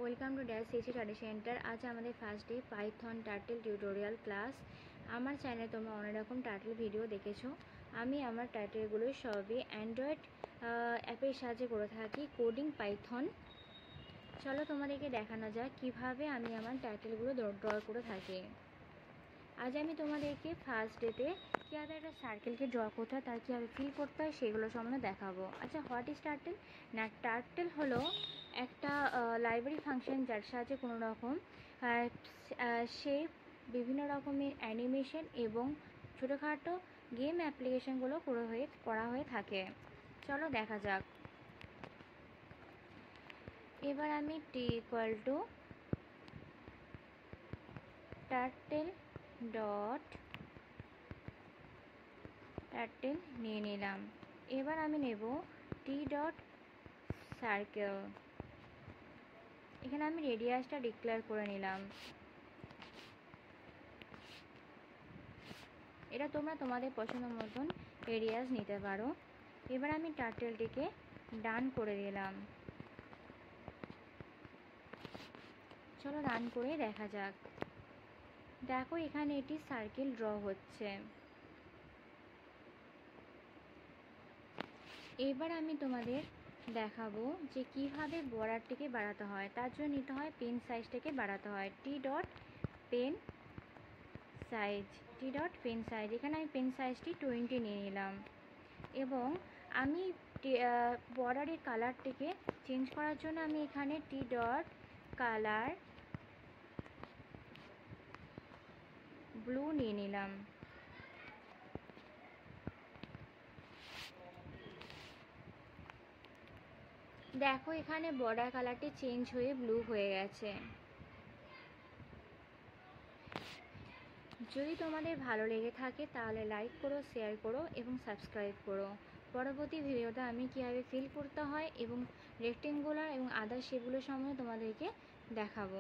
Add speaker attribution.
Speaker 1: Welcome to dash CC study centre. আজ আমাদের first day Python turtle tutorial class. আমার চ্যানেলে তোমরা অনেক রকম টার্টেল ভিডিও দেখেছো। আমি আমার টার্টেলগুলো সবই অ্যান্ড্রয়েড অ্যাপের সাহায্যে করে থাকি, কোডিং পাইথন। চলো তোমাদেরকে দেখানো যাক কীভাবে আমি আমার টার্টেলগুলো ড্র করে থাকি। আজ আমি তোমাদেরকে ফার্স্ট ডেতে কীভাবে একটা সার্কেলকে ড্র করতে হয়, তার কীভাবে ফিল করতে হয় সেগুলো সম্বন্ধে দেখাবো। আচ্ছা, হোয়াট ইজ টার্টেল? না, টার্টেল হলো একটা লাইব্রেরি ফাংশন যার সাহায্যে কোনো রকম শেপ, বিভিন্ন রকমের অ্যানিমেশন এবং ছোটোখাটো গেম অ্যাপ্লিকেশনগুলো করা হয়ে থাকে। চলো দেখা যাক। এবার আমি t=turtle নিয়ে নিলাম। এবার আমি নেব t.circle। এখানে আমি রেডিয়াসটা ডিক্লেয়ার করে নিলাম। এটা তোমরা তোমাদের পছন্দ মতন রেডিয়াস নিতে পারো। এবার আমি টার্টেলটিকে ডান করে দিলাম। চলো রান করে দেখা যাক। দেখো এখানে এটি সার্কেল ড্র হচ্ছে। এবার আমি তোমাদের দেখাবো যে কিভাবে বর্ডারটিকে বাড়াতে হয়। তার জন্য নিতে হয় পেন সাইজটাকে বাড়াতে হয়। t.pen size. এখানে আমি পেন সাইজটি 20 নিয়ে নিলাম এবং আমি বর্ডারের কালারটিকে চেঞ্জ করার জন্য আমি এখানে t.color ব্লু নিয়ে নিলাম। দেখো এখানে বর্ডার কালারটি চেঞ্জ হয়ে ব্লু হয়ে গেছে। যদি তোমাদের ভালো লেগে থাকে তাহলে লাইক করো, শেয়ার করো এবং সাবস্ক্রাইব করো। পরবর্তী ভিডিওতে আমি কীভাবে ফিল করতে হয় এবং রেক্টেঙ্গুলার এবং আদার শেপগুলো সম্বন্ধে তোমাদেরকে দেখাবো।